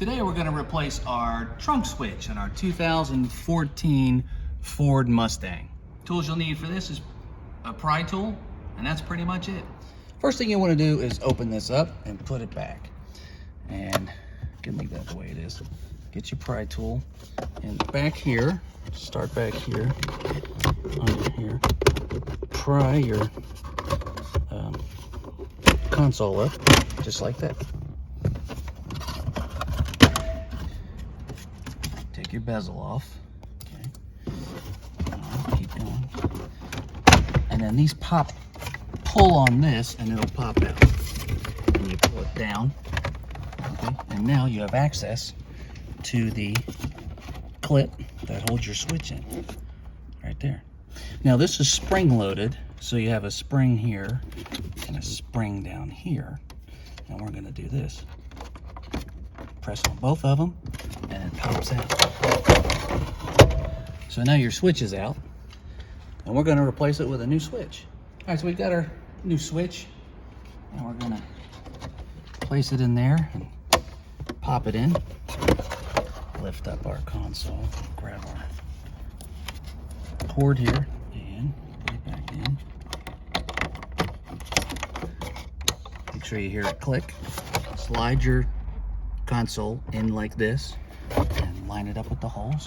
Today we're going to replace our trunk switch in our 2014 Ford Mustang. Tools you'll need for this is a pry tool, and that's pretty much it. First thing you want to do is open this up and put it back. And you can leave that the way it is. Get your pry tool and back here, start back here, under here, pry your console up, just like that. Take your bezel off, okay, keep going. And then these pull on this and it'll pop out. And you pull it down, okay, and now you have access to the clip that holds your switch in, right there. Now this is spring loaded, so you have a spring here and a spring down here. And we're gonna do this. Press on both of them and it pops out. So now your switch is out and we're gonna replace it with a new switch. All right, so we've got our new switch and we're gonna place it in there and pop it in. Lift up our console, grab our cord here and put it back in. Make sure you hear it click. Slide your console in like this and line it up with the holes.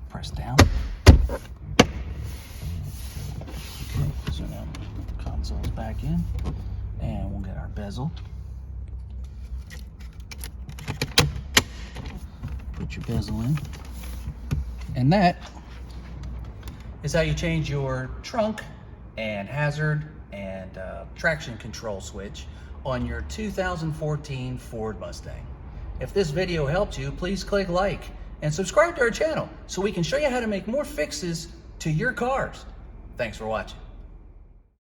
Press down. Okay, so now the console's back in and we'll get our bezel. Put your bezel in. And that is how you change your trunk and hazard and traction control switch on your 2014 Ford Mustang. If this video helped you, please click like and subscribe to our channel so we can show you how to make more fixes to your cars. Thanks for watching.